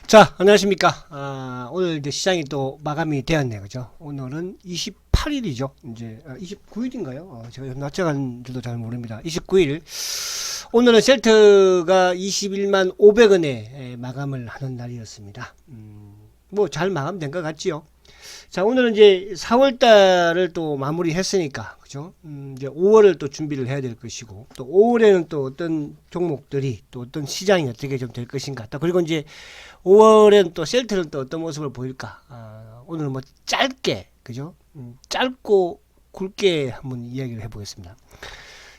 자, 안녕하십니까. 오늘 이제 시장이 또 마감이 되었네요. 그죠? 오늘은 28일이죠. 이제, 29일인가요? 제가 낮춰간 줄도 잘 모릅니다. 29일. 오늘은 셀트가 21만 500원에 마감을 하는 날이었습니다. 뭐 잘 마감된 것 같지요. 자, 오늘은 이제 4월달을 또 마무리했으니까, 그죠? 이제 5월을 또 준비를 해야 될 것이고, 또 5월에는 또 어떤 종목들이 또 어떤 시장이 어떻게 좀 될 것인가. 또 그리고 이제 5월에는 또 셀트는 또 어떤 모습을 보일까. 오늘 뭐 짧게, 그죠? 짧고 굵게 한번 이야기를 해보겠습니다.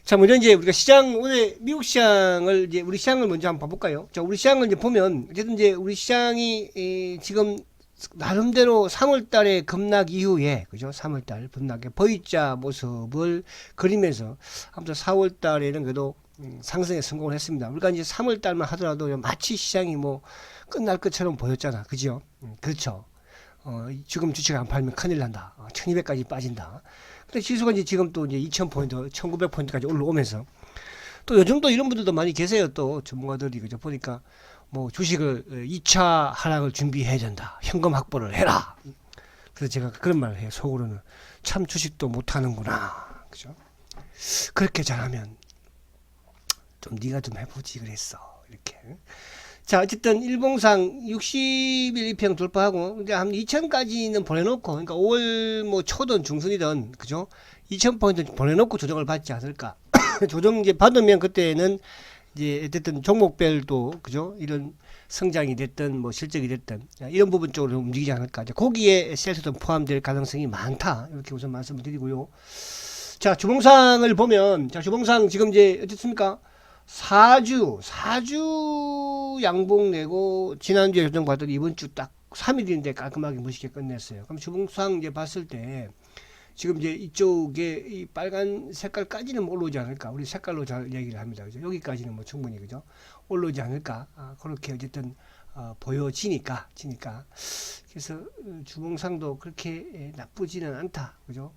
자, 먼저 이제 우리가 시장, 오늘 미국 시장을 이제 우리 시장을 먼저 한번 봐볼까요? 자, 우리 시장을 이제 보면, 어쨌든 이제 우리 시장이 지금 나름대로 3월 달에 급락 이후에, 그죠? 3월 달 급락의 V자 모습을 그리면서 아무튼 4월 달에는 그래도 상승에 성공을 했습니다. 우리가 이제 3월 달만 하더라도 마치 시장이 뭐 끝날 것처럼 보였잖아. 그죠? 그렇죠. 지금 주식 안 팔면 큰일 난다. 1200까지 빠진다. 근데 지수가 이제 지금 또 이제 2000포인트, 1900포인트까지 올라오면서 또 요즘 또 이런 분들도 많이 계세요. 또 전문가들이 그죠? 보니까 뭐 주식을 2차 하락을 준비해야 된다. 현금 확보를 해라. 그래서 제가 그런 말을 해요. 속으로는 참 주식도 못하는구나. 그죠? 그렇게 잘하면 좀 네가 좀 해보지 그랬어. 이렇게. 자, 어쨌든 일봉상 60일 이평 돌파하고 이제 한 2000까지는 보내놓고, 그러니까 5월 뭐 초든 중순이든 그죠? 2000포인트 보내놓고 조정을 받지 않을까? 조정 이제 받으면 그때는 이제 어쨌든 종목별도 그죠? 이런 성장이 됐든 뭐 실적이 됐든 이런 부분 쪽으로 움직이지 않을까? 이제 거기에 셀트도 포함될 가능성이 많다. 이렇게 우선 말씀을 드리고요. 자, 주봉상을 보면, 자, 주봉상 지금 이제 어떻습니까? 4주 양봉 내고 지난주에 조정 받더니 이번 주 딱 3일인데 깔끔하게 멋있게 끝냈어요. 그럼 주봉상 이제 봤을 때 지금 이제 이쪽에 이 빨간 색깔까지는 올라오지 않을까. 우리 색깔로 잘 얘기를 합니다. 그죠? 여기까지는 뭐 충분히 그죠? 올라오지 않을까. 그렇게 어쨌든 보여지니까. 그래서 주봉상도 그렇게 나쁘지는 않다. 그죠?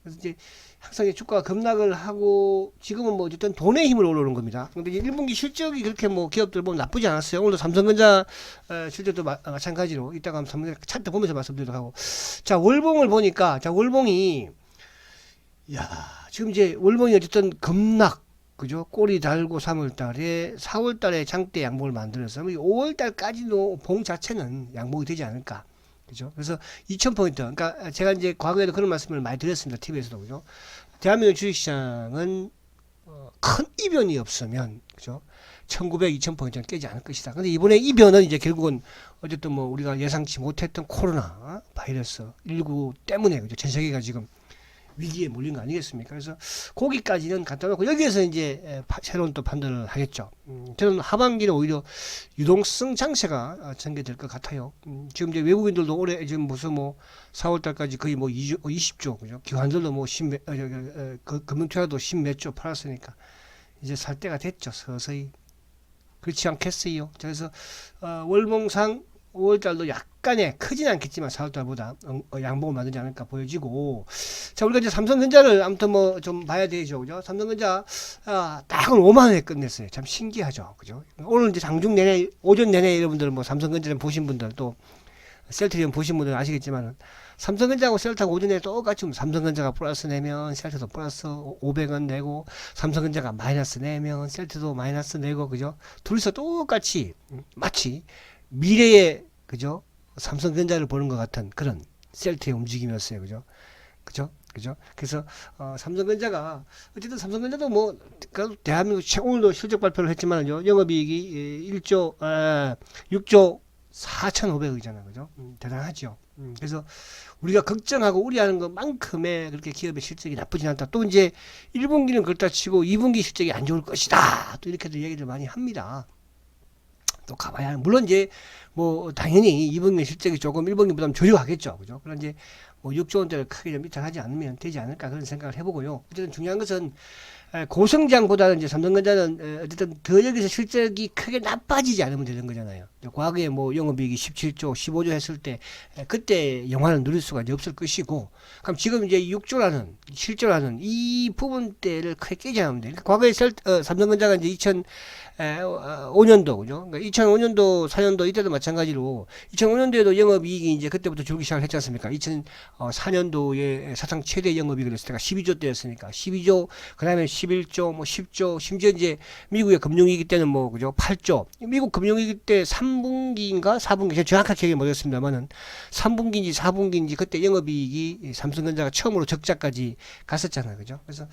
그래서 이제 항상 주가가 급락을 하고 지금은 뭐 어쨌든 돈의 힘을 올라오는 겁니다. 근데 이제 1분기 실적이 그렇게 뭐 기업들 보면 나쁘지 않았어요. 오늘도 삼성전자 실적도 마찬가지로 이따가 한번 삼성전자 차트 보면서 말씀드리도록 하고. 자, 월봉을 보니까 자, 월봉이 야, 지금 이제 월봉이 어쨌든 급락 그죠? 꼬리 달고 3월 달에 4월 달에 장대 양봉을 만들어서 5월 달까지도 봉 자체는 양봉이 되지 않을까. 그죠? 그래서 2000포인트. 그러니까 제가 이제 과거에도 그런 말씀을 많이 드렸습니다. TV에서도. 그죠? 대한민국 주식시장은 큰 이변이 없으면 그죠? 1900, 2000포인트는 깨지 않을 것이다. 근데 이번에 이변은 이제 결국은 어쨌든 뭐 우리가 예상치 못했던 코로나 바이러스 19 때문에 그죠? 전 세계가 지금 위기에 몰린 거 아니겠습니까? 그래서 거기까지는 갖다 놓고 여기에서 이제 새로운 또 판단을 하겠죠. 저는 하반기는 오히려 유동성 장세가 전개될 것 같아요. 지금 이제 외국인들도 올해 지금 무슨 뭐 4월 달까지 거의 뭐 20조, 그죠? 기관들도 뭐 10몇, 금융투자도 10몇 조 팔았으니까 이제 살 때가 됐죠. 서서히. 그렇지 않겠어요? 그래서 월봉상 5월달도 약간의 크진 않겠지만 4월달보다 양봉을 만들지 않을까 보여지고. 자, 우리가 이제 삼성전자를 아무튼 뭐 좀 봐야 되죠. 그죠? 삼성전자 딱 5만원에 끝냈어요. 참 신기하죠. 그죠? 오늘 이제 장중 내내 오전 내내 여러분들 뭐 삼성전자 보신 분들 또 셀트리온 보신 분들 아시겠지만 삼성전자하고 셀트하고 오전에 똑같이 삼성전자가 플러스 내면 셀트도 플러스 500원 내고 삼성전자가 마이너스 내면 셀트도 마이너스 내고 그죠? 둘이서 똑같이 마치 미래의 그죠? 삼성전자를 보는 것 같은 그런 셀트의 움직임이었어요. 그죠? 그래서 삼성전자가 어쨌든 삼성전자도 뭐 대한민국 오늘도 실적 발표를 했지만요. 영업이익이 6조 4,500억이잖아요. 그죠? 대단하죠. 그래서 우리가 걱정하고 우려하는 것만큼의 그렇게 기업의 실적이 나쁘진 않다. 또 이제 1분기는 그렇다 치고 2분기 실적이 안 좋을 것이다. 또 이렇게도 얘기를 많이 합니다. 또 가봐야 하는, 물론 이제 뭐 당연히 2분기 실적이 조금 1분기보다는 저조하겠죠. 그죠? 그런 이제 뭐 6조 원대를 크게 좀 이탈하지 않으면 되지 않을까 그런 생각을 해보고요. 어쨌든 중요한 것은 고성장보다는 이제 삼성전자는 어쨌든 더 여기서 실적이 크게 나빠지지 않으면 되는 거잖아요. 과거에 뭐 영업이익이 17조, 15조 했을 때 그때 영화를 누릴 수가 이제 없을 것이고, 그럼 지금 이제 6조라는 실조라는 이 부분대를 크게 깨지 않으면 돼. 그러니까 과거에 삼성전자가 이제 2005년도 그죠? 그러니까 2005년도, 4년도 이때도 마찬가지로 2005년도에도 영업이익이 이제 그때부터 줄기 시작을 했지 않습니까? 2004년도에 사상 최대 영업이익을 했을 때가 12조 대였으니까 12조, 그다음에 11조, 뭐 10조, 심지어 이제 미국의 금융위기 때는 뭐 그죠? 8조. 미국 금융위기 때 3분기인가 4분기 제가 정확하게 기억이 못했습니다만은 3분기인지 4분기인지 그때 영업이익이 삼성전자가 처음으로 적자까지 갔었잖아요, 그죠? 그래서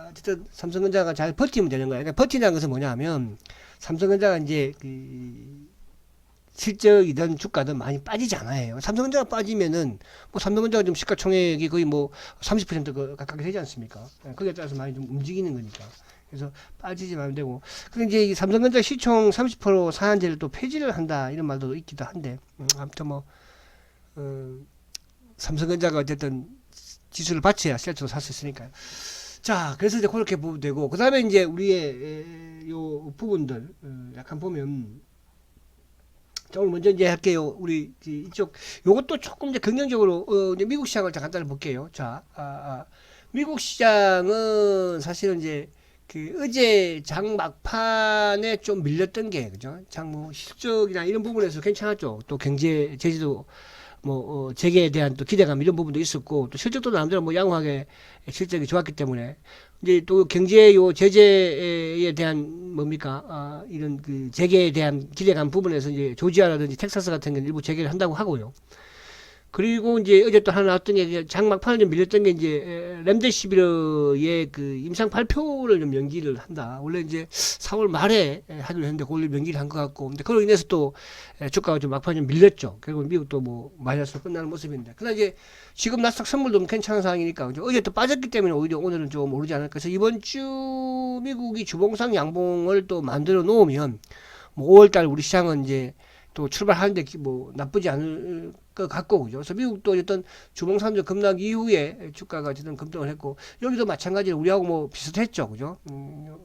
어쨌든 삼성전자가 잘 버티면 되는 거예요. 그러니까 버티는 것은 뭐냐면 삼성전자가 이제 그 실적이든 주가든 많이 빠지지 않아요. 삼성전자가 빠지면은 뭐 삼성전자가 좀 시가총액이 거의 뭐 30% 가깝게 되지 않습니까? 거기에 따라서 많이 좀 움직이는 거니까. 그래서 빠지지 말면 되고. 근데 이제 이 삼성전자 시총 30% 상한제를 또 폐지를 한다 이런 말도 있기도 한데, 아무튼 뭐 삼성전자가 어쨌든 지수를 받쳐야 셀트로 살 수 있으니까요. 자, 그래서 이제 그렇게 보면 되고, 그 다음에 이제 우리의 요 부분들 약간 보면. 자, 오늘 먼저 이제 할게요. 우리 이쪽 요것도 조금 이제 긍정적으로 이제 미국 시장을 간단히 볼게요. 자, 미국 시장은 사실은 이제 그 어제 장 막판에 좀 밀렸던 게 그죠? 장뭐 실적이나 이런 부분에서 괜찮았죠. 또 경제 제지도 뭐 재계에 대한 또 기대감 이런 부분도 있었고, 또 실적도 나름대로 뭐 양호하게 실적이 좋았기 때문에 이제 또 경제 요 제재에 대한 뭡니까 이런 그 재계에 대한 기대감 부분에서 이제 조지아라든지 텍사스 같은 경우는 일부 재개를 한다고 하고요. 그리고 이제 어제 또 하나 나왔던 게 장막판에 좀 밀렸던 게 이제 렘데시비르의 그 임상 발표를 좀 연기를 한다. 원래 이제 4월 말에 하기로 했는데 그걸 연기를 한 것 같고, 근데 그로 인해서 또 주가가 좀 막판에 좀 밀렸죠. 결국 미국도 뭐 마이너스로 끝나는 모습인데, 그러나 이제 지금 나스닥 선물도 괜찮은 상황이니까 그죠? 어제 또 빠졌기 때문에 오히려 오늘은 좀 오르지 않을까. 그래서 이번 주 미국이 주봉상 양봉을 또 만들어 놓으면 뭐 5월달 우리 시장은 이제 또 출발하는데 뭐 나쁘지 않을 것 같고 그죠. 그래서 미국도 어쨌든 주봉상조 급락 이후에 주가가 어쨌든 급등을 했고, 여기도 마찬가지로 우리하고 뭐 비슷했죠, 그죠.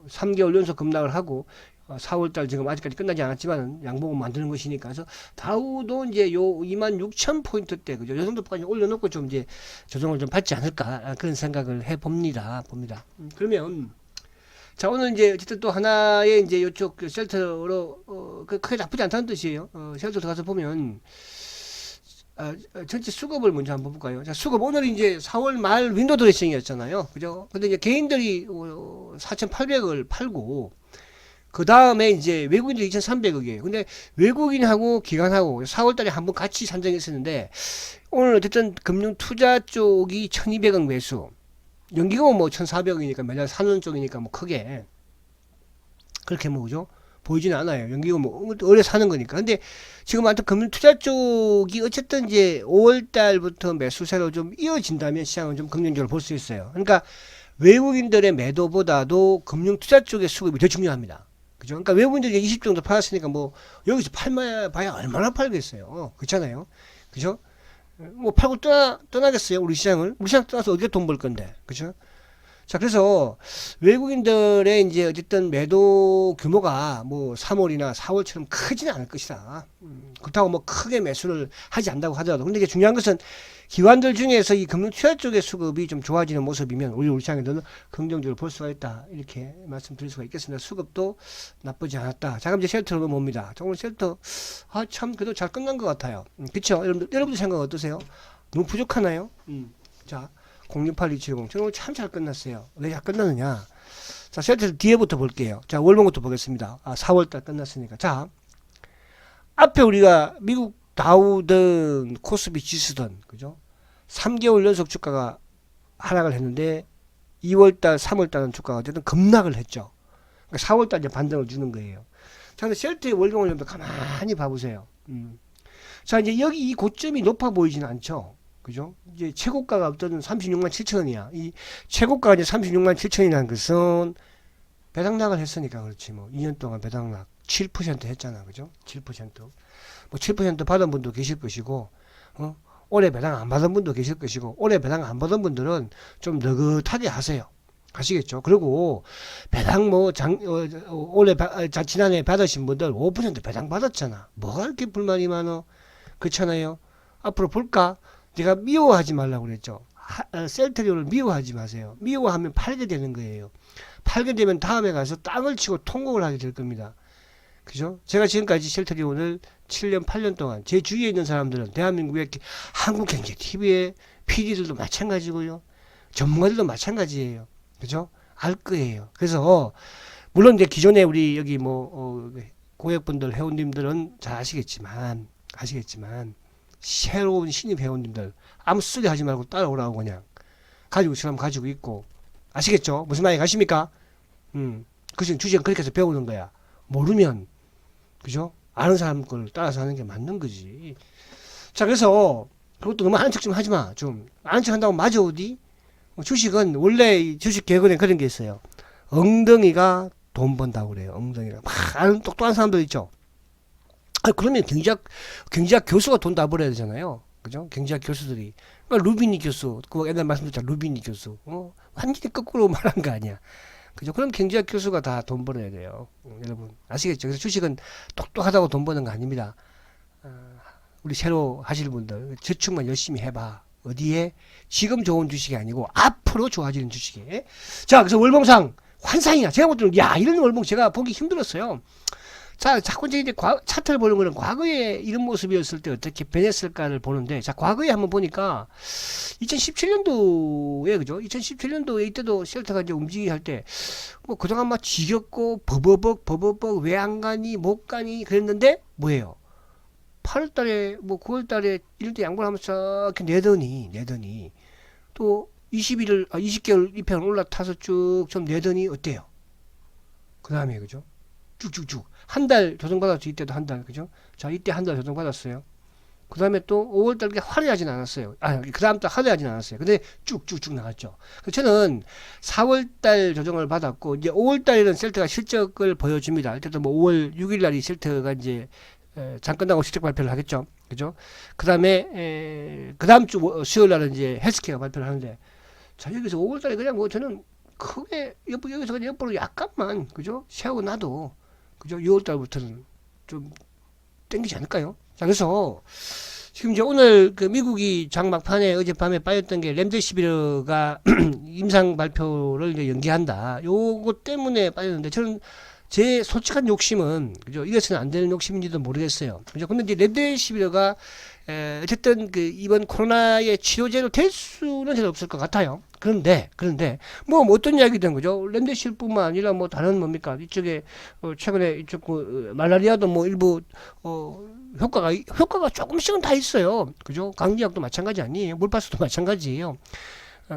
3개월 연속 급락을 하고 4월달 지금 아직까지 끝나지 않았지만 양봉을 만드는 것이니까. 그래서 다우도 이제 요 26,000포인트대 그죠. 요 정도까지 올려놓고 좀 이제 조정을 좀 받지 않을까 그런 생각을 해 봅니다. 그러면. 자, 오늘 이제 어쨌든 또 하나의 이제 이쪽 그 쉘터로 크게 나쁘지 않다는 뜻이에요. 쉘터 들어가서 보면 전체 수급을 먼저 한번 볼까요? 자, 수급 오늘 이제 4월 말 윈도우 드레싱이었잖아요, 그죠? 근데 이제 개인들이 4,800을 팔고 그 다음에 이제 외국인들이 2,300억이에요. 근데 외국인하고 기관하고 4월달에 한번 같이 산정했었는데 오늘 어쨌든 금융 투자 쪽이 1,200억 매수. 연기금은 뭐 1,400억이니까 매달 사는 쪽이니까 뭐 크게 그렇게 뭐 그죠? 보이지는 않아요. 연기금 뭐 오래 사는 거니까. 근데 지금 아무튼 금융 투자 쪽이 어쨌든 이제 5월 달부터 매수세로 좀 이어진다면 시장은 좀 긍정적으로 볼 수 있어요. 그러니까 외국인들의 매도보다도 금융 투자 쪽의 수급이 더 중요합니다. 그죠? 그러니까 외국인들이 20 정도 팔았으니까 뭐 여기서 팔아봐야 얼마나 팔겠어요. 그렇잖아요. 그죠? 뭐 팔고 떠나겠어요, 우리 시장을? 우리 시장 떠나서 어디에 돈 벌 건데, 그죠? 자, 그래서 외국인들의 이제 어쨌든 매도 규모가 뭐 3월이나 4월처럼 크지는 않을 것이다. 그렇다고 뭐 크게 매수를 하지 않는다고 하더라도. 근데 이게 중요한 것은 기관들 중에서 이 금융 투자 쪽의 수급이 좀 좋아지는 모습이면 우리 시장에서는 긍정적으로 볼 수가 있다. 이렇게 말씀드릴 수가 있겠습니다. 수급도 나쁘지 않았다. 자, 그럼 이제 쉘터로 봅니다. 자, 오늘 쉘터, 참, 그래도 잘 끝난 것 같아요. 그쵸? 여러분들 생각 어떠세요? 너무 부족하나요? 자, 068270. 저는 오늘 참 잘 끝났어요. 왜 잘 끝났느냐? 자, 쉘터 뒤에부터 볼게요. 자, 월봉부터 보겠습니다. 4월달 끝났으니까. 자, 앞에 우리가 미국 다우든 코스피 지수든 그죠? 3개월 연속 주가가 하락을 했는데 2월달, 3월달은 주가가 어쨌든 급락을 했죠. 그러니까 4월달 이제 반등을 주는 거예요. 자, 근데 쉘터의 월봉을 좀 더 가만히 봐보세요. 자, 이제 여기 이 고점이 높아 보이지는 않죠. 그죠? 이제 최고가가 어떤 36만 7천 원이야. 이 최고가가 이제 36만 7천 원이라는 것은 배당락을 했으니까 그렇지 뭐 2년 동안 배당락 7% 했잖아. 그죠? 7%. 뭐 7% 받은 분도 계실 것이고, 올해 배당 안 받은 분도 계실 것이고, 올해 배당 안 받은 분들은 좀 느긋하게 하세요. 아시겠죠? 그리고 배당 뭐 올해 지난해 받으신 분들 5% 배당 받았잖아. 뭐가 이렇게 불만이 많어? 그렇잖아요. 앞으로 볼까? 내가 미워하지 말라고 그랬죠. 셀트리온을 미워하지 마세요. 미워하면 팔게 되는 거예요. 팔게 되면 다음에 가서 땅을 치고 통곡을 하게 될 겁니다. 그죠? 제가 지금까지 셀트리온을 7년, 8년 동안 제 주위에 있는 사람들은 대한민국의 한국경제TV의 PD들도 마찬가지고요. 전문가들도 마찬가지예요. 그죠? 알 거예요. 그래서 물론 이제 기존에 우리 여기 뭐 고객분들 회원님들은 잘 아시겠지만 새로운 신입 회원님들 아무 소리 하지 말고 따라오라고 그냥 가지고 있으면 가지고 있고 아시겠죠? 무슨 말인지 아십니까? 그것은 주식은 그렇게 해서 배우는 거야. 모르면 그죠? 아는 사람 걸 따라서 하는 게 맞는 거지. 자, 그래서 그것도 너무 아는 척 좀 하지 마. 좀 아는 척 한다고 맞아 어디? 주식은 원래 주식 개근에 그런 게 있어요. 엉덩이가 돈 번다고 그래요. 엉덩이가 막 아는 똑똑한 사람들 있죠. 그러면 경제학 교수가 돈 다 벌어야 되잖아요. 그죠? 경제학 교수들이. 그러니까 루비니 교수, 그 옛날 말씀드렸잖아. 루비니 교수. 완전히 거꾸로 말한 거 아니야. 그죠? 그럼 경제학 교수가 다 돈 벌어야 돼요. 여러분. 아시겠죠? 그래서 주식은 똑똑하다고 돈 버는 거 아닙니다. 우리 새로 하실 분들, 저축만 열심히 해봐. 어디에? 지금 좋은 주식이 아니고, 앞으로 좋아지는 주식에. 자, 그래서 월봉상, 환상이야. 제가 볼 때는, 야, 이런 월봉 제가 보기 힘들었어요. 자, 자꾸 이제 차트를 보는 거는 과거에 이런 모습이었을 때 어떻게 변했을까를 보는데, 자, 과거에 한번 보니까 2017년도에 그죠? 2017년도에 이때도 쉘터가 이제 움직이기 할 때, 뭐 그동안 막 지겹고 버버벅 왜 안 가니 못 가니 그랬는데 뭐예요? 8월달에 뭐 9월달에 이럴 때 양보를 하면서 이렇게 내더니 또 20개월 이평 올라타서 쭉 좀 내더니 어때요? 그 다음에 그죠? 쭉쭉쭉 한 달 조정받았죠. 이때도 한 달 그죠? 자, 이때 한 달 조정받았어요. 그 다음에 또 5월달 게 화려하진 않았어요. 그 다음 달 화려하진 않았어요. 근데 쭉쭉쭉 나갔죠. 그래서 저는 4월달 조정을 받았고 이제 5월달에는 셀트가 실적을 보여줍니다. 일단 뭐 5월 6일 날이 셀트가 이제 잠깐 나고 실적 발표를 하겠죠. 그죠? 그 다음에 그 다음 주 수요일 날은 이제 헬스케어 발표를 하는데, 자, 여기서 5월달에 그냥 뭐 저는 크게 여기서 그냥 옆으로 약간만 그죠? 세우고 나도 그죠? 6월달부터는 좀 땡기지 않을까요? 자, 그래서 지금 이제 오늘 그 미국이 장막판에 어젯밤에 빠졌던 게 렘데시비르가 임상 발표를 이제 연기한다. 요거 때문에 빠졌는데 저는 제 솔직한 욕심은 그죠? 이것은 안 되는 욕심인지도 모르겠어요. 그죠? 근데 이제 렘데시비르가 어쨌든 그 이번 코로나의 치료제로 될 수는 잘 없을 것 같아요. 그런데 뭐 어떤 이야기든 그죠? 렘데시비르뿐만 아니라 뭐 다른 뭡니까? 이쪽에 최근에 이쪽 말라리아도 뭐 일부 효과가 조금씩은 다 있어요. 그죠? 감기약도 마찬가지 아니에요. 물파스도 마찬가지예요.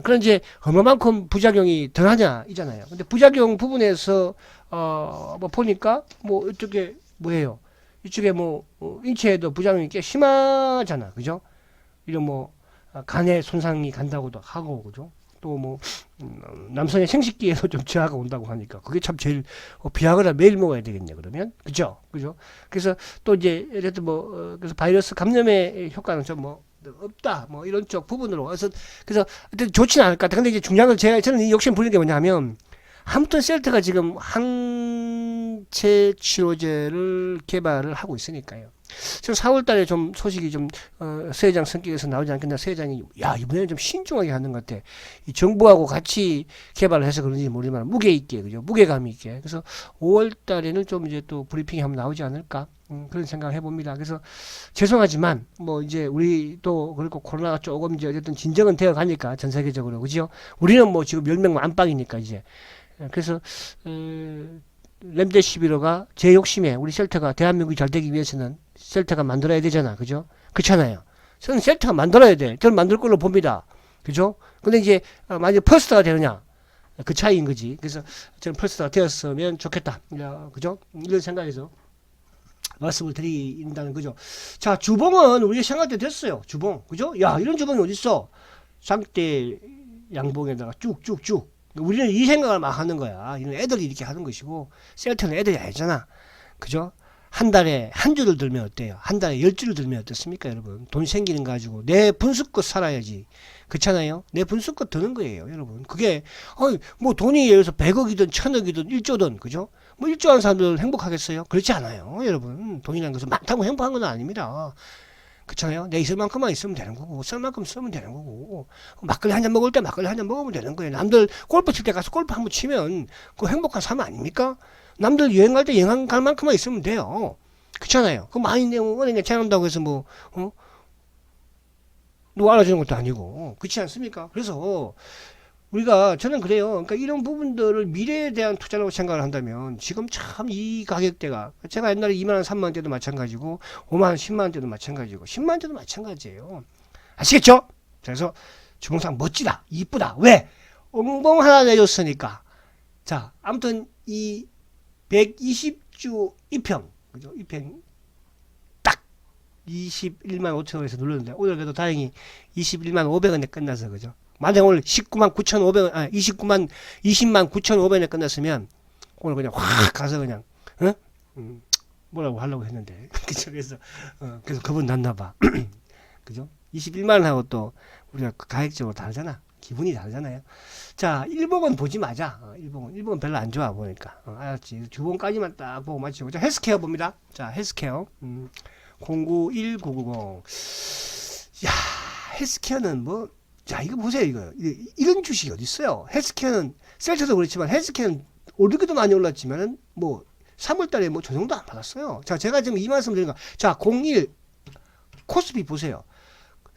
그런 이제 얼마만큼 부작용이 덜하냐 이잖아요. 근데 부작용 부분에서 뭐 보니까 뭐 이쪽에 뭐예요? 이쪽에 뭐 인체에도 부작용이 꽤 심하잖아. 그죠? 이런 뭐 간에 손상이 간다고도 하고 그죠? 또 뭐 남성의 생식기에도 좀 저하가 온다고 하니까 그게 참 제일 비아그라 매일 먹어야 되겠네 그러면 그죠? 그래서 또 이제 어쨌든 뭐 그래서 바이러스 감염의 효과는 좀 뭐 없다 뭐 이런 쪽 부분으로 그래서 어쨌든 좋지는 않을 것 같아. 근데 이제 중요한 건 저는 이 욕심 부리는 게 뭐냐면 함턴 셀트가 지금 항체 치료제를 개발을 하고 있으니까요. 지금 4월달에 좀 소식이 좀 서 회장 성격에서 나오지 않겠나. 서 회장이 야 이번에는 좀 신중하게 하는 것 같아. 이 정부하고 같이 개발을 해서 그런지 모르지만 무게 있게 그죠. 무게감 있게. 그래서 5월달에는 좀 이제 또 브리핑이 한번 나오지 않을까. 그런 생각을 해봅니다. 그래서 죄송하지만 뭐 이제 우리도 그렇고 코로나가 조금 이제 어쨌든 진정은 되어 가니까 전 세계적으로 그죠. 우리는 뭐 지금 10명 안팎이니까 이제. 그래서 렘데시비르가 제 욕심에 우리 셀트가 대한민국이 잘 되기 위해서는 셀트가 만들어야 되잖아. 그죠? 그렇잖아요. 저는 셀트가 만들어야 돼. 저는 만들 걸로 봅니다. 그죠? 근데 이제 만약에 퍼스트가 되느냐 그 차이인 거지. 그래서 저는 퍼스트가 되었으면 좋겠다. 그죠? 이런 생각에서 말씀을 드린다는 거죠. 자, 주봉은 우리가 생각할 때 됐어요. 주봉. 그죠? 야, 이런 주봉이 어딨어? 장대 양봉에다가 쭉쭉쭉. 우리는 이 생각을 막 하는 거야. 이런 애들이 이렇게 하는 것이고, 셀트는 애들이 아니잖아. 그죠? 한 달에 한 주를 들면 어때요? 한 달에 10주를 들면 어떻습니까, 여러분? 돈 생기는 거 가지고 내 분수껏 살아야지. 그렇잖아요. 내 분수껏 드는 거예요, 여러분. 그게 뭐 돈이 예를 들어서 100억이든 1000억이든 1조든 그죠? 뭐 1조 하는 사람들 행복하겠어요? 그렇지 않아요, 여러분. 돈이라는 것은 많다고 행복한 건 아닙니다. 그렇잖아요. 내 있을 만큼만 있으면 되는 거고 쓸 만큼 쓰면 되는 거고 막걸리 한 잔 먹을 때 막걸리 한 잔 먹으면 되는 거예요. 남들 골프 칠 때 가서 골프 한번 치면 그거 행복한 삶 아닙니까? 남들 여행 갈 때 여행 갈 만큼만 있으면 돼요. 그렇잖아요. 그 많이 내면 은행에 차는다고 해서 뭐 누가 알아주는 것도 아니고 그렇지 않습니까? 그래서 우리가 저는 그래요. 그러니까 이런 부분들을 미래에 대한 투자라고 생각을 한다면 지금 참 이 가격대가 제가 옛날에 2만 원, 3만 원 때도 마찬가지고 5만 원, 10만 원 때도 마찬가지고 10만 원 때도 마찬가지예요. 아시겠죠? 그래서 주봉상 멋지다, 이쁘다. 왜? 엉봉 하나 내줬으니까. 자, 아무튼 이 120주 2평 그죠? 2평 딱 21만 5천 원에서 눌렀는데 오늘 그래도 다행히 21만 500원에 끝나서 그죠? 만약 오늘 19만 9,500원, 20만 9,500원에 끝났으면 오늘 그냥 확 가서 그냥, 뭐라고 하려고 했는데. 그죠? 그래서 겁은 났나봐. 그죠? 21만 하고 또 우리가 가액적으로 다르잖아. 기분이 다르잖아요. 자, 일봉은 보지 마자. 일봉은 별로 안 좋아 보니까. 알았지? 주봉까지만 딱 보고 맞추고. 자, 헬스케어 봅니다. 자, 헬스케어. 091990. 야, 헬스케어는 뭐, 자, 이거 보세요, 이거. 이런 주식이 어딨어요? 헬스케어는, 셀트도 그렇지만, 헬스케어는 오르기도 많이 올랐지만은, 뭐, 3월달에 뭐, 저 정도 안 받았어요. 자, 제가 지금 이 말씀 드리는 거. 자, 01, 코스피 보세요.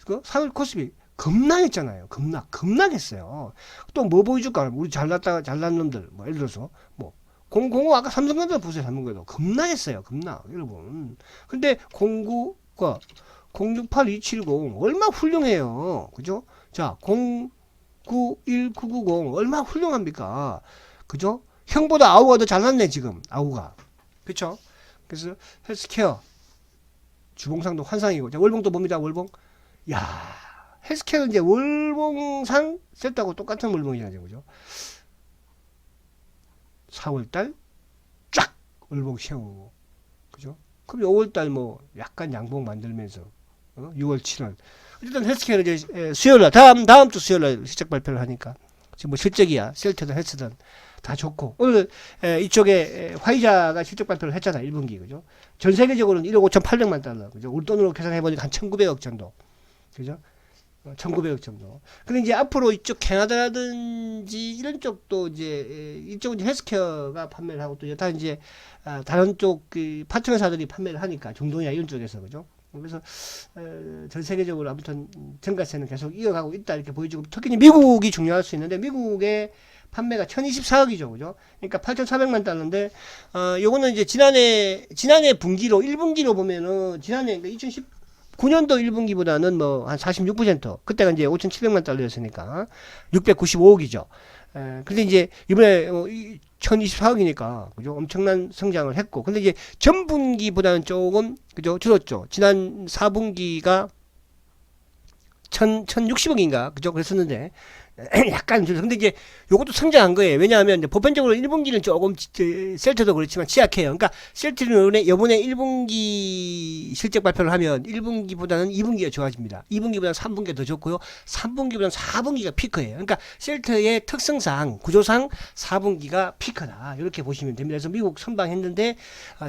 그 3월 코스피, 급락했잖아요. 급락했어요. 또 뭐 보여줄까? 우리 잘난 놈들, 뭐, 예를 들어서, 뭐, 005, 아까 삼성전자 보세요, 삼성전자. 급락했어요, 여러분. 근데 09가, 068270, 얼마 훌륭해요. 그죠? 자, 091990 얼마나 훌륭합니까? 그죠? 형보다 아우가 더 잘났네 지금 아우가. 그쵸? 그래서 헬스케어 주봉상도 환상이고. 자, 월봉도 봅니다. 월봉. 야, 헬스케어는 이제 월봉상 셋하고 똑같은 월봉이잖아요. 그죠? 4월달 쫙 월봉 세우고. 그죠? 그럼 5월달 뭐 약간 양봉 만들면서 6월 7월 어쨌든 헬스케어는 이제 수요일날 다음 주 수요일날 실적 발표를 하니까 지금 뭐 실적이야 셀트든 헬스든 다 좋고 오늘 이쪽에 화이자가 실적 발표를 했잖아 1분기 그죠? 전 세계적으로는 1억 5,800만 달러 그죠? 우리 돈으로 계산해 보니까 한 1,900억 정도 그죠? 1,900억 정도. 근데 이제 앞으로 이쪽 캐나다라든지 이런 쪽도 이제 이쪽은 이제 헬스케어가 판매를 하고 또 여타 이제 다른 쪽 그 파트너 회사들이 판매를 하니까 중동이나 이런 쪽에서 그죠? 그래서 전 세계적으로 아무튼 증가세는 계속 이어가고 있다 이렇게 보여주고 특히 미국이 중요할 수 있는데 미국의 판매가 1024억이죠, 그죠? 그러니까 8,400만 달러인데 요거는 이제 지난해 분기로 1분기로 보면은 지난해 그러니까 2019년도 1분기보다는 뭐 한 46% 그때가 이제 5,700만 달러였으니까 695억이죠. 근데 이제 이번에 1024억이니까 그죠? 엄청난 성장을 했고 근데 이제 전분기보다는 조금 그죠? 줄었죠. 지난 4분기가 1060억인가 그죠? 그랬었는데 약간 줄었어. 근데 이제 요것도 성장한 거예요. 왜냐하면 이제 보편적으로 1분기는 조금 셀트도 그렇지만 취약해요. 그러니까 셀트는 이번에 1분기 실적 발표를 하면 1분기보다는 2분기가 좋아집니다. 2분기보다는 3분기가 더 좋고요. 3분기보다는 4분기가 피크예요. 그러니까 셀트의 특성상 구조상 4분기가 피크다. 이렇게 보시면 됩니다. 그래서 미국 선방했는데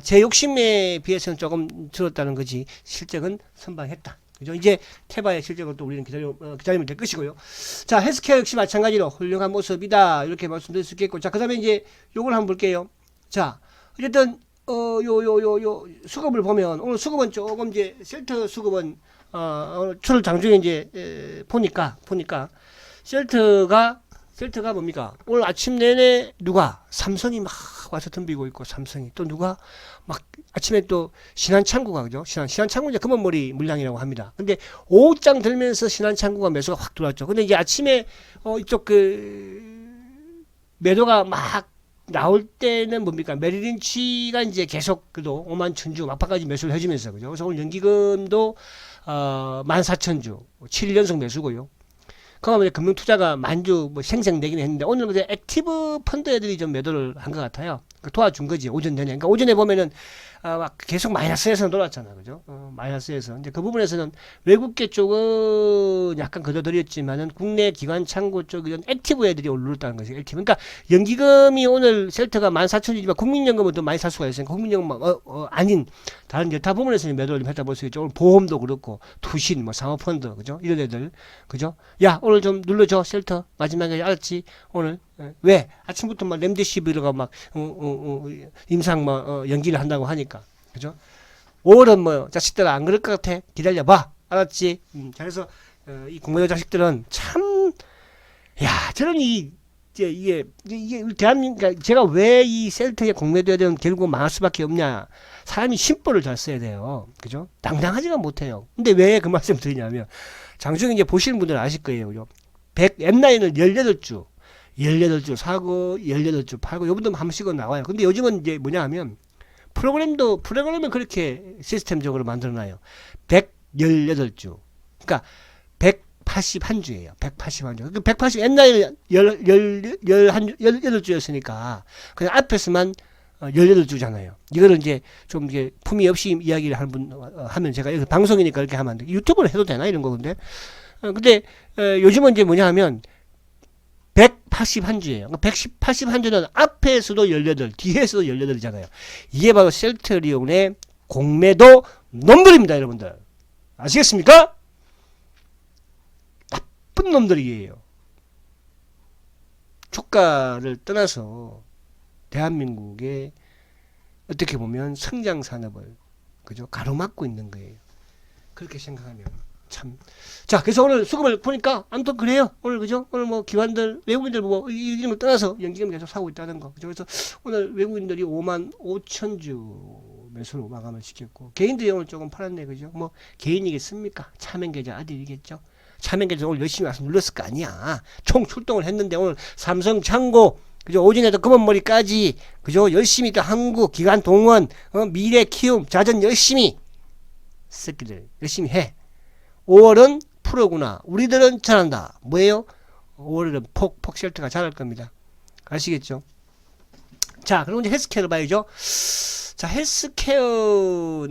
제 욕심에 비해서는 조금 줄었다는 거지 실적은 선방했다. 그죠? 이제 테바의 실적을 또 우리는 기다리면 될 것이고요. 자, 헬스케어 역시 마찬가지로 훌륭한 모습이다. 이렇게 말씀드릴 수 있겠고. 자, 그 다음에 이제 요걸 한번 볼게요. 자, 어쨌든, 수급을 보면, 오늘 수급은 조금 이제, 셀트 수급은, 초를 장중에 이제, 보니까, 셀트가 뭡니까? 오늘 아침 내내 삼성이 막 와서 덤비고 있고, 삼성이. 또 누가 막 아침에 또 신한창구가 그죠? 신한창구 이제 금은머리 물량이라고 합니다. 근데 오후장 들면서 신한창구가 매수가 확 들어왔죠. 근데 이제 아침에 이쪽 매도가 막 나올 때는 뭡니까? 메릴린치가 이제 계속 그래도 5만 천주 막판까지 매수를 해주면서 그죠? 그래서 오늘 연기금도 14,000주 7연속 매수고요. 그러면 금융투자가 만주 뭐 생생되긴 했는데 오늘 이제 액티브 펀드 애들이 좀 매도를 한 것 같아요. 도와준 거지 오전 내내. 그러니까 오전에 보면은 막 계속 마이너스에서 놀았잖아, 그죠? 마이너스에서. 이제 그 부분에서는 외국계 쪽은 약간 거둬들였지만은 국내 기관 창고 쪽 이런 액티브 애들이 올랐다는 거죠. 액티브. 그러니까 연기금이 오늘 셀트가 14,000이지만 국민연금은 더 많이 살 수가 있으니까 국민연금 아닌 다른 여타 부분에서는 매도를 좀 했다 볼 수 있죠. 오늘 보험도 그렇고 투신, 뭐 사모펀드, 그죠? 이런 애들, 그죠? 야, 오늘 좀 눌러줘, 셀터. 마지막에 알았지? 오늘. 왜? 아침부터 막 렘데시비르가 막 임상 뭐 연기를 한다고 하니까, 그죠? 5월은 뭐 자식들아 안 그럴 것 같아. 기다려봐. 알았지? 자, 그래서 이 공매도 자식들은 참, 야, 저는 이게 대한민국, 그러니까 제가 왜 이 셀트의 공매도에는 결국 망할 수밖에 없냐. 사람이 심보를 잘 써야 돼요. 그죠? 당당하지가 못해요. 근데 왜 그 말씀 드리냐면, 장중에 이제 보시는 분들은 아실 거예요. 그죠? M9을 18주 사고, 18주 팔고, 요번도 한 번씩은 나와요. 근데 요즘은 이제 뭐냐 하면, 프로그램을 그렇게 시스템적으로 만들어놔요. 118주. 그러니까 181주예요. 181주. 180, 옛날에 18주였으니까, 그냥 앞에서만 18주잖아요. 이거를 이제 좀 이게 품위 없이 이야기를 하면 제가 여기 방송이니까 이렇게 하면 안 돼. 유튜브를 해도 되나? 이런 거 근데. 근데, 요즘은 이제 뭐냐 하면, 181주예요. 181주는 앞에서도 18, 뒤에서도 18이잖아요. 이게 바로 셀트리온의 공매도 놈들입니다, 여러분들. 아시겠습니까? 나쁜 놈들이에요. 주가를 떠나서 대한민국의 어떻게 보면 성장 산업을, 그죠? 가로막고 있는 거예요. 그렇게 생각하면 참. 자, 그래서 오늘 수급을 보니까 아무튼 그래요. 오늘, 그죠? 오늘 뭐 기관들, 외국인들 뭐 이런 걸 떠나서 연기금 계속 사고 있다는 거. 그죠? 그래서 오늘 외국인들이 55,000주 매수로 마감을 시켰고, 개인들이 오늘 조금 팔았네. 그죠? 뭐 개인이겠습니까? 차명계좌 아들이겠죠? 차명계좌 오늘 열심히 와서 눌렀을 거 아니야. 총 출동을 했는데 오늘 삼성 창고, 그죠? 오진에도 검은머리까지, 그죠? 열심히 또 한국 기관 동원, 미래 키움, 자전 열심히, 새끼들 열심히 해. 5월은 프로구나. 우리들은 잘한다. 뭐예요? 5월은 폭 셀트가 잘할 겁니다. 아시겠죠? 자, 그리고 이제 헬스케어를 봐야죠. 자, 헬스케어는,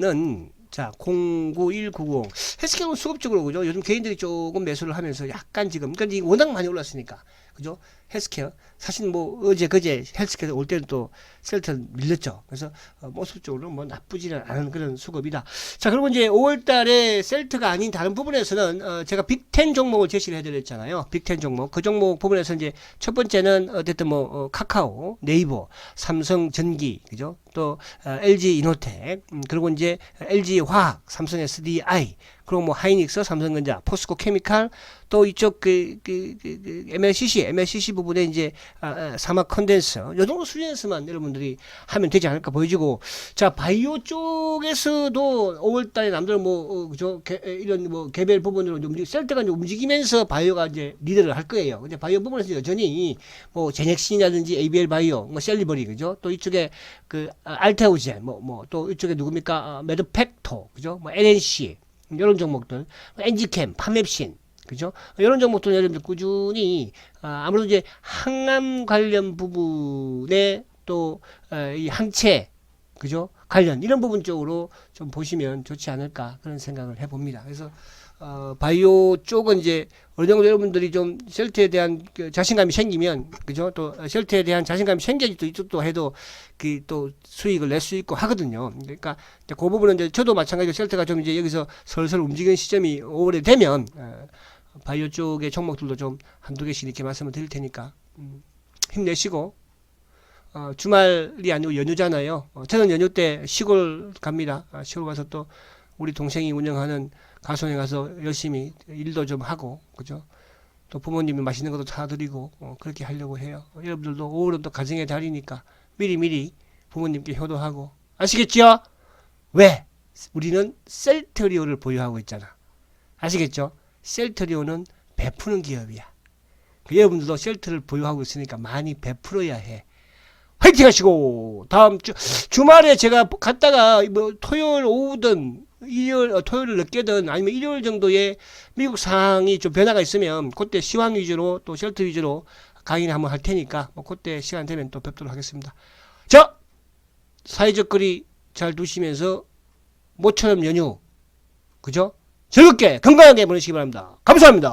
자, 09190. 헬스케어는 수급적으로, 그죠? 요즘 개인들이 조금 매수를 하면서 약간 지금, 그러니까 워낙 많이 올랐으니까, 그죠? 헬스케어. 사실 뭐, 그제 헬스케어 올 때는 또 셀트는 밀렸죠. 그래서, 모습적으로 뭐 나쁘지는 않은 그런 수급이다. 자, 그리고 이제 5월 달에 셀트가 아닌 다른 부분에서는, 제가 빅10 종목을 제시를 해드렸잖아요. 빅10 종목. 그 종목 부분에서 이제 첫 번째는 어쨌든 뭐, 카카오, 네이버, 삼성전기, 그죠? 또, LG 이노텍, 그리고 이제 LG 화학, 삼성 SDI, 그리고 뭐 하이닉스, 삼성전자, 포스코 케미칼, 또 이쪽 MLCC 부분에 이제 사막 컨덴서, 요 정도 수준에서만 여러분들이 하면 되지 않을까 보여지고, 자, 바이오 쪽에서도 5월달에 남들 뭐 그죠? 이런 뭐 개별 부분으로 셀트가 이제 움직이면서 바이오가 이제 리더를 할 거예요. 근데 바이오 부분에서 여전히 뭐 제넥신이라든지 ABL 바이오, 뭐 셀리버리, 그죠? 또 이쪽에 그 알테오젠, 뭐 또 이쪽에 누굽니까? 메드팩토, 그죠? 뭐 NNC 이런 종목들, 엔지캠, 파맵신, 그죠? 이런 종목들은 여러분들 꾸준히, 아무래도 이제 항암 관련 부분에 또, 이 항체, 그죠? 관련, 이런 부분 쪽으로 좀 보시면 좋지 않을까, 그런 생각을 해봅니다. 그래서, 바이오 쪽은 이제 어느 정도 여러분들이 좀 셀트에 대한 그 자신감이 생기면, 그죠? 또 셀트에 대한 자신감이 생겨야지 또 이쪽도 해도 그 또 수익을 낼 수 있고 하거든요. 그러니까 이제 그 부분은 이제 저도 마찬가지로 셀트가 좀 이제 여기서 슬슬 움직이는 시점이 5월에 되면, 바이오 쪽의 종목들도 좀 한두 개씩 이렇게 말씀을 드릴 테니까, 힘내시고, 주말이 아니고 연휴잖아요. 저는 연휴 때 시골 갑니다. 시골 가서 또 우리 동생이 운영하는 가송에 가서 열심히 일도 좀 하고, 그죠? 또 부모님이 맛있는 것도 사드리고, 그렇게 하려고 해요. 여러분들도 5월은 또 가정의 달이니까 미리 부모님께 효도하고. 아시겠죠? 왜? 우리는 셀트리온을 보유하고 있잖아. 아시겠죠? 셀트리온은 베푸는 기업이야. 여러분들도 셀트를 보유하고 있으니까 많이 베풀어야 해. 화이팅 하시고, 다음 주말에 제가 갔다가 뭐 토요일 오후든 토요일 늦게든 아니면 일요일 정도에 미국 상황이 좀 변화가 있으면 그때 시황 위주로 또 셀트 위주로 강의를 한번 할 테니까 뭐 그때 시간 되면 또 뵙도록 하겠습니다. 자, 사회적 거리 잘 두시면서 모처럼 연휴, 그죠? 즐겁게 건강하게 보내시기 바랍니다. 감사합니다.